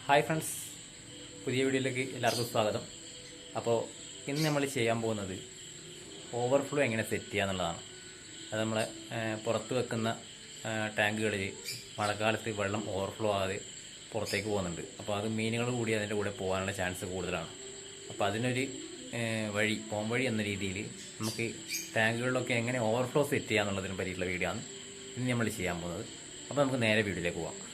Hi friends, പുതിയ വീഡിയോയിലേക്ക് എല്ലാവർക്കും സ്വാഗതം. അപ്പോൾ ഇന്ന് നമ്മൾ ചെയ്യാൻ പോകുന്നത് ഓവർഫ്ലോ എങ്ങനെ സെറ്റ് ചെയ്യുക എന്നുള്ളതാണ്. അത് നമ്മളെ പുറത്ത് വെക്കുന്ന ടാങ്കുകളിൽ മഴക്കാലത്ത് വെള്ളം ഓവർഫ്ലോ ആകാതെ പുറത്തേക്ക് പോകുന്നുണ്ട്. അപ്പോൾ അത് മീനുകൾ കൂടി അതിൻ്റെ കൂടെ പോകാനുള്ള ചാൻസ് കൂടുതലാണ്. അപ്പോൾ അതിനൊരു പോംവഴി എന്ന രീതിയിൽ നമുക്ക് ടാങ്കുകളിലൊക്കെ എങ്ങനെ ഓവർഫ്ലോ സെറ്റ് ചെയ്യുക എന്നുള്ളതിനെ പറ്റിയിട്ടുള്ള വീഡിയോ ആണ് ഇന്ന് നമ്മൾ ചെയ്യാൻ പോകുന്നത്. അപ്പോൾ നമുക്ക് നേരെ വീഡിയോയിലേക്ക് പോകാം.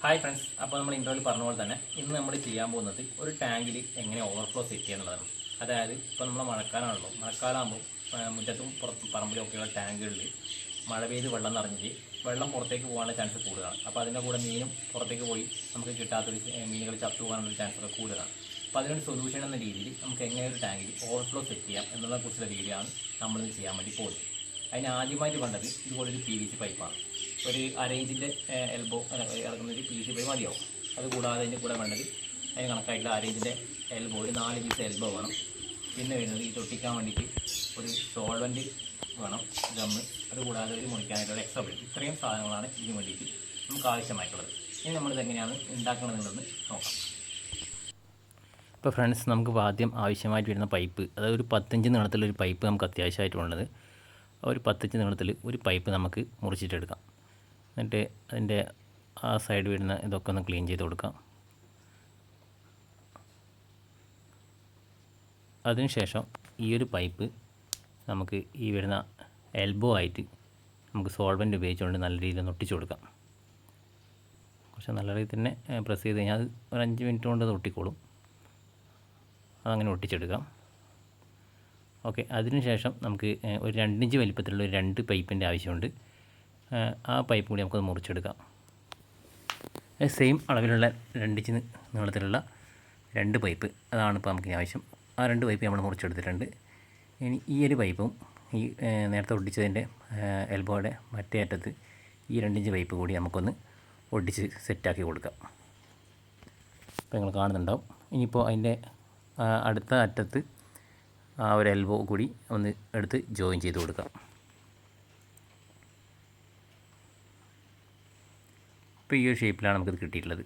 ഹായ് ഫ്രണ്ട്സ്, അപ്പോൾ നമ്മൾ ഇൻട്രോയിൽ പറഞ്ഞ പോലെ തന്നെ ഇന്ന് നമ്മൾ ചെയ്യാൻ പോകുന്നത് ഒരു ടാങ്കിൽ എങ്ങനെ ഓവർഫ്ലോ സെറ്റ് ചെയ്യുന്നുള്ളതാണ്. അതായത് ഇപ്പോൾ നമ്മൾ മഴക്കാലമാണല്ലോ, മഴക്കാലമാകുമ്പോൾ മുറ്റത്തും പുറത്തും പറമ്പിലൊക്കെയുള്ള ടാങ്കുകളിൽ മഴ പെയ്ത് വെള്ളം നിറഞ്ഞിട്ട് വെള്ളം പുറത്തേക്ക് പോകാനുള്ള ചാൻസ് കൂടുതലാണ്. അപ്പോൾ അതിൻ്റെ കൂടെ മീനും പുറത്തേക്ക് പോയി നമുക്ക് കിട്ടാത്തൊരു മീനുകൾ ചത്തു പോകാനുള്ള ചാൻസ് ഒക്കെ കൂടുതലാണ്. അപ്പോൾ അതിനൊരു സൊല്യൂഷൻ എന്ന രീതിയിൽ നമുക്ക് എങ്ങനെ ഒരു ടാങ്കിൽ ഓവർഫ്ലോ സെറ്റ് ചെയ്യാം എന്നതിനെക്കുറിച്ചുള്ള രീതിയാണ് നമ്മളിത് ചെയ്യാൻ വേണ്ടി പോകുന്നത്. അതിന് ആദ്യമായിട്ട് വേണ്ടത് ഇതുപോലൊരു PVC പൈപ്പാണ്. ഒരു അരയിഞ്ചിൻ്റെ എൽബോ ഇറങ്ങുന്നൊരു PVC പൈപ്പ് മതിയാവും. അതുകൂടാതെ അതിൻ്റെ കൂടെ വേണ്ടത് അതിന് കണക്കായിട്ടുള്ള അരയിഞ്ചിൻ്റെ എൽബോ, ഒരു 4 പീസ് എൽബോ വേണം. പിന്നെ വരുന്നത് ഈ തൊട്ടിക്കാൻ വേണ്ടിയിട്ട് ഒരു സോൾവൻറ്റ് വേണം, ഗമ്മ്. അതുകൂടാതെ ഒരു മുറിക്കാനായിട്ടുള്ള എക്സ്ട്രാ ബ്ലേഡ്. ഇത്രയും സാധനങ്ങളാണ് ഇതിന് വേണ്ടിയിട്ട് നമുക്ക് ആവശ്യമായിട്ടുള്ളത്. ഇനി നമ്മളിത് എങ്ങനെയാണ് ഉണ്ടാക്കണമെന്നുള്ളതെന്ന് നോക്കാം. ഇപ്പോൾ ഫ്രണ്ട്സ്, നമുക്ക് ആദ്യം ആവശ്യമായിട്ട് വരുന്ന പൈപ്പ്, അതായത് ഒരു 10 ഇഞ്ച് നീളത്തിലൊരു പൈപ്പ് നമുക്ക് അത്യാവശ്യമായിട്ടുള്ളത്. ഒരു 10 ഇഞ്ച് നീളത്തിൽ ഒരു പൈപ്പ് നമുക്ക് മുറിച്ചിട്ടെടുക്കാം. എന്നിട്ട് അതിൻ്റെ ആ സൈഡ് വരുന്ന ഇതൊക്കെ ഒന്ന് ക്ലീൻ ചെയ്ത് കൊടുക്കാം. അതിനുശേഷം ഈ ഒരു പൈപ്പ് നമുക്ക് ഈ വരുന്ന എൽബോ ആയിട്ട് നമുക്ക് സോൾവൻ്റ് ഉപയോഗിച്ചുകൊണ്ട് നല്ല രീതിയിൽ ഒന്ന് ഒട്ടിച്ചു കൊടുക്കാം. പക്ഷേ നല്ല രീതിയിൽ തന്നെ പ്രസ് ചെയ്ത് കഴിഞ്ഞാൽ അത് ഒരു 5 മിനിറ്റ് കൊണ്ട് അത് ഒട്ടിക്കോളും. അതങ്ങനെ ഒട്ടിച്ചെടുക്കാം. ഓക്കെ, അതിനുശേഷം നമുക്ക് ഒരു 2 ഇഞ്ച് വലിപ്പത്തിലുള്ള ഒരു 2 പൈപ്പിൻ്റെ ആവശ്യമുണ്ട്. ആ പൈപ്പ് കൂടി നമുക്കത് മുറിച്ചെടുക്കാം. സെയിം അളവിലുള്ള 2 ഇഞ്ച് നീളത്തിലുള്ള 2 പൈപ്പ്, അതാണ് ഇപ്പോൾ നമുക്ക് ആവശ്യം. ആ 2 പൈപ്പ് നമ്മൾ മുറിച്ചെടുത്തിട്ടുണ്ട്. ഇനി ഈ ഒരു പൈപ്പും ഈ നേരത്തെ ഒട്ടിച്ചതിൻ്റെ എൽബോയുടെ മറ്റേ അറ്റത്ത് ഈ 2 ഇഞ്ച് പൈപ്പ് കൂടി നമുക്കൊന്ന് ഒട്ടിച്ച് സെറ്റാക്കി കൊടുക്കാം. ഇപ്പോൾ നിങ്ങൾ കാണുന്നുണ്ടാവും. ഇനിയിപ്പോൾ അതിൻ്റെ അടുത്ത അറ്റത്ത് ആ ഒരു എൽബോ കൂടി ഒന്ന് എടുത്ത് ജോയിൻ ചെയ്ത് കൊടുക്കാം. ഇപ്പോൾ ഈ ഒരു ഷേപ്പിലാണ് നമുക്കിത് കിട്ടിയിട്ടുള്ളത്.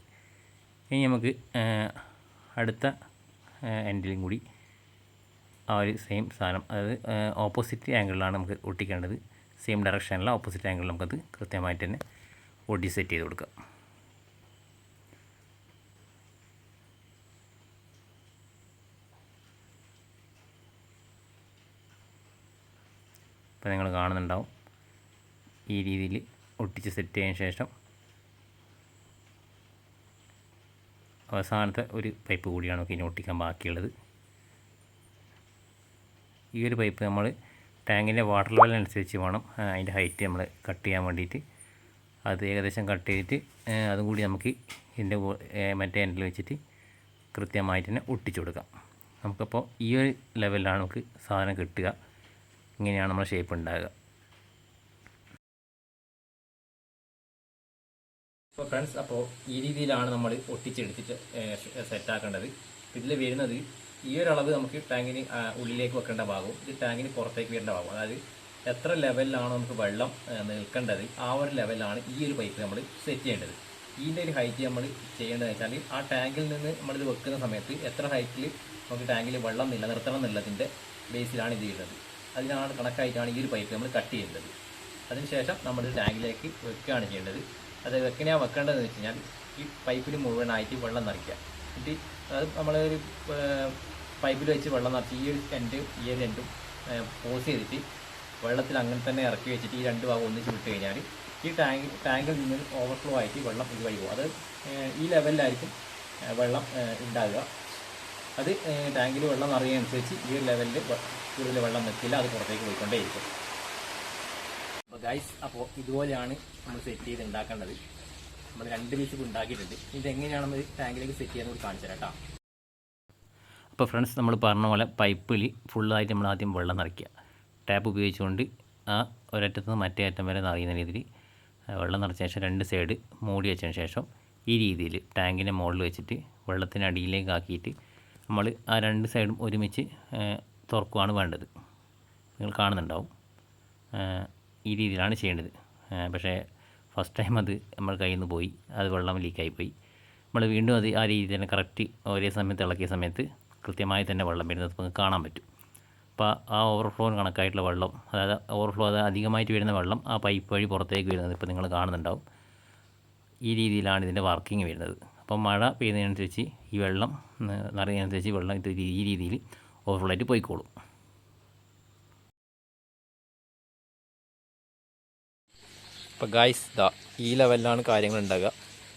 ഇനി നമുക്ക് അടുത്ത എൻഡിലും കൂടി ആ ഒരു സെയിം സാധനം, അതായത് ഓപ്പോസിറ്റ് ആംഗിളിലാണ് നമുക്ക് ഒട്ടിക്കേണ്ടത്. സെയിം ഡയറക്ഷനിലുള്ള ഓപ്പോസിറ്റ് ആംഗിളിൽ നമുക്കത് കൃത്യമായിട്ട് തന്നെ ഒട്ടി സെറ്റ് ചെയ്ത് കൊടുക്കാം. ഇപ്പോൾ നിങ്ങൾ കാണുന്നുണ്ടാവും. ഈ രീതിയിൽ ഒട്ടിച്ച് സെറ്റ് ചെയ്തതിന് ശേഷം അവസാനത്തെ ഒരു പൈപ്പ് കൂടിയാണ് നമുക്ക് ഇനി ഒട്ടിക്കാൻ ബാക്കിയുള്ളത്. ഈ ഒരു പൈപ്പ് നമ്മൾ ടാങ്കിൻ്റെ വാട്ടർ ലെവലിനനുസരിച്ച് വേണം അതിൻ്റെ ഹൈറ്റ് നമ്മൾ കട്ട് ചെയ്യാൻ വേണ്ടിയിട്ട്. അത് ഏകദേശം കട്ട് ചെയ്തിട്ട് അതും കൂടി നമുക്ക് ഇതിൻ്റെ മറ്റേ എൻഡിൽ വെച്ചിട്ട് കൃത്യമായിട്ട് തന്നെ ഒട്ടിച്ചു കൊടുക്കാം. നമുക്കപ്പോൾ ഈ ഒരു ലെവലിലാണ് നമുക്ക് സാധനം കിട്ടുക. ഇങ്ങനെയാണ് നമ്മുടെ ഷേപ്പ് ഉണ്ടാകുക. അപ്പോൾ ഫ്രണ്ട്സ്, അപ്പോൾ ഈ രീതിയിലാണ് നമ്മൾ ഒട്ടിച്ചെടുത്തിട്ട് സെറ്റാക്കേണ്ടത്. ഇതിൽ വരുന്നത് ഈ ഒരു അളവ് നമുക്ക് ടാങ്കിന് ഉള്ളിലേക്ക് വെക്കേണ്ട ഭാഗവും ഇത് ടാങ്കിന് പുറത്തേക്ക് വരേണ്ട ഭാഗവും, അതായത് എത്ര ലെവലിലാണ് നമുക്ക് വെള്ളം നിൽക്കേണ്ടത് ആ ഒരു ലെവലിലാണ് ഈ ഒരു പൈപ്പ് നമ്മൾ സെറ്റ് ചെയ്യേണ്ടത്. ഇതിൻ്റെ ഒരു ഹൈറ്റ് നമ്മൾ ചെയ്യേണ്ടതെന്ന് വെച്ചാൽ ആ ടാങ്കിൽ നിന്ന് നമ്മളിത് വെക്കുന്ന സമയത്ത് എത്ര ഹൈറ്റിൽ നമുക്ക് ടാങ്കിൽ വെള്ളം നിലനിർത്തണം എന്നുള്ളതിൻ്റെ ബേസിലാണ് ഇത് ചെയ്യുന്നത്. അതിനാണ് കണക്കായിട്ടാണ് ഈ ഒരു പൈപ്പ് നമ്മൾ കട്ട് ചെയ്യേണ്ടത്. അതിനുശേഷം നമ്മൾ ടാങ്കിലേക്ക് വെക്കുകയാണ് ചെയ്യേണ്ടത്. അത് എങ്ങനെയാണ് വെക്കേണ്ടതെന്ന് വെച്ച് കഴിഞ്ഞാൽ ഈ പൈപ്പിൽ മുഴുവനായിട്ട് വെള്ളം നിറയ്ക്കുക. എന്നിട്ട് അത് നമ്മളൊരു പൈപ്പിൽ വെച്ച് വെള്ളം നിറച്ച് ഈ ഒരു എൻഡും പോസ് ചെയ്തിട്ട് വെള്ളത്തിൽ അങ്ങനെ തന്നെ ഇറക്കി വെച്ചിട്ട് ഈ 2 ഭാഗം ഒന്നിച്ച് വിട്ട് കഴിഞ്ഞാൽ ഈ ടാങ്കിൽ നിന്ന് ഓവർഫ്ലോ ആയിട്ട് വെള്ളം ഇത് വഴി പോകും. അത് ഈ ലെവലിലായിരിക്കും വെള്ളം ഉണ്ടാകുക. അത് ടാങ്കിൽ വെള്ളം നിറയുന്നതനുസരിച്ച് ഈ ഒരു ലെവലിൽ കൂടുതൽ വെള്ളം നിൽക്കില്ല, അത് പുറത്തേക്ക് പോയിക്കൊണ്ടേയിരിക്കും. അപ്പോൾ ഗൈസ്, അപ്പോൾ ഇതുപോലെയാണ് നമ്മൾ സെറ്റ് ചെയ്ത് ഉണ്ടാക്കേണ്ടത്. നമ്മൾ 2 പീസ് ഉണ്ടാക്കിയിട്ടുണ്ട്. ഇതെങ്ങനെയാണ് നമ്മൾ ടാങ്കിലേക്ക് സെറ്റ് ചെയ്യാൻ കാണിച്ചു തരാം കേട്ടോ. അപ്പോൾ ഫ്രണ്ട്സ്, നമ്മൾ പറഞ്ഞ പോലെ പൈപ്പിൽ ഫുള്ളായിട്ട് നമ്മൾ ആദ്യം വെള്ളം നിറയ്ക്കുക. ടാപ്പ് ഉപയോഗിച്ചുകൊണ്ട് ആ ഒരറ്റത്ത് നിന്ന് മറ്റേ അറ്റം വരെ നിറയുന്ന രീതിയിൽ വെള്ളം നിറച്ച ശേഷം 2 സൈഡ് മൂടി വെച്ചതിന് ശേഷം ഈ രീതിയിൽ ടാങ്കിൻ്റെ മുകളിൽ വെച്ചിട്ട് വെള്ളത്തിന് അടിയിലേക്ക് ആക്കിയിട്ട് നമ്മൾ ആ 2 സൈഡും ഒരുമിച്ച് തുറക്കുകയാണ് വേണ്ടത്. നിങ്ങൾ കാണുന്നുണ്ടാവും. ഈ രീതിയിലാണ് ചെയ്യേണ്ടത്. പക്ഷേ ഫസ്റ്റ് ടൈം അത് നമ്മൾ കയ്യിൽ നിന്ന് പോയി, അത് വെള്ളം ലീക്കായിപ്പോയി. നമ്മൾ വീണ്ടും അത് ആ രീതിയിൽ തന്നെ കറക്റ്റ് ഒരേ സമയത്ത് ഇളക്കിയ സമയത്ത് കൃത്യമായി തന്നെ വെള്ളം വരുന്നത് നമുക്ക് കാണാൻ പറ്റും. അപ്പോൾ ആ ഓവർഫ്ലോന് കണക്കായിട്ടുള്ള വെള്ളം, അതായത് ഓവർഫ്ലോ അധികമായിട്ട് വരുന്ന വെള്ളം ആ പൈപ്പ് വഴി പുറത്തേക്ക് വരുന്നത് ഇപ്പോൾ നിങ്ങൾ കാണുന്നുണ്ടാവും. ഈ രീതിയിലാണ് ഇതിൻ്റെ വർക്കിംഗ് വരുന്നത്. അപ്പോൾ മഴ പെയ്യുന്നതിനനുസരിച്ച് ഈ വെള്ളം നിറയുന്നതിനനുസരിച്ച് വെള്ളം ഇത് ഈ രീതിയിൽ ഓവർഫ്ലോ ആയിട്ട് പോയിക്കോളും. ഇപ്പോൾ ഗായ്സ് ഈ ലെവലിലാണ് കാര്യങ്ങൾ ഉണ്ടാകുക.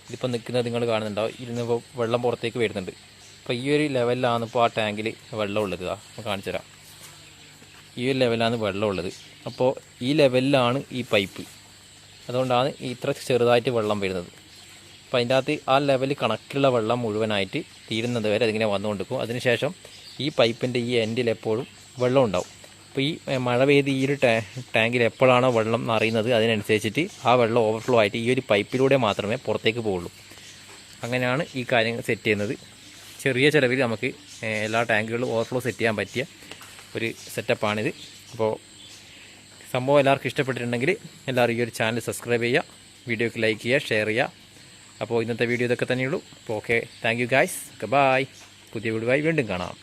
ഇതിപ്പോൾ നിൽക്കുന്നത് നിങ്ങൾ കാണുന്നുണ്ടാവും, ഇരുന്നിപ്പോൾ വെള്ളം പുറത്തേക്ക് വരുന്നുണ്ട്. അപ്പോൾ ഈ ഒരു ലെവലിലാണ് ഇപ്പോൾ ആ ടാങ്കിൽ വെള്ളം ഉള്ളത്. കാണിച്ചു തരാം. ഈ ഒരു ലെവലാണ് വെള്ളമുള്ളത്. അപ്പോൾ ഈ ലെവലിലാണ് ഈ പൈപ്പ്, അതുകൊണ്ടാണ് ഇത്ര ചെറുതായിട്ട് വെള്ളം വരുന്നത്. അപ്പോൾ അതിൻ്റെ അകത്ത് ആ ലെവൽ കണക്കിലുള്ള വെള്ളം മുഴുവനായിട്ട് തീരുന്നത് വരെ അതിങ്ങനെ വന്നുകൊണ്ടിരിക്കും. അതിനുശേഷം ഈ പൈപ്പിൻ്റെ ഈ എൻഡിൽ എപ്പോഴും വെള്ളം ഉണ്ടാവും. അപ്പോൾ ഈ മഴ പെയ്ത് ഈ ഒരു ടാങ്കിൽ എപ്പോഴാണോ വെള്ളം നിറയുന്നത് അതിനനുസരിച്ചിട്ട് ആ വെള്ളം ഓവർഫ്ലോ ആയിട്ട് ഈ ഒരു പൈപ്പിലൂടെ മാത്രമേ പുറത്തേക്ക് പോവുള്ളൂ. അങ്ങനെയാണ് ഈ കാര്യങ്ങൾ സെറ്റ് ചെയ്യുന്നത്. ചെറിയ ചിലവിൽ നമുക്ക് എല്ലാ ടാങ്കുകളും ഓവർഫ്ലോ സെറ്റ് ചെയ്യാൻ പറ്റിയ ഒരു സെറ്റപ്പാണിത്. അപ്പോൾ സംഭവം എല്ലാവർക്കും ഇഷ്ടപ്പെട്ടിട്ടുണ്ടെങ്കിൽ എല്ലാവരും ഈ ഒരു ചാനൽ സബ്സ്ക്രൈബ് ചെയ്യുക, വീഡിയോക്ക് ലൈക്ക് ചെയ്യുക, ഷെയർ ചെയ്യുക. അപ്പോൾ ഇന്നത്തെ വീഡിയോ ഇതൊക്കെ തന്നെയുള്ളൂ. അപ്പോൾ okay, thank you guys. Bye. പുതിയ വീഡിയോയുമായി വീണ്ടും കാണാം.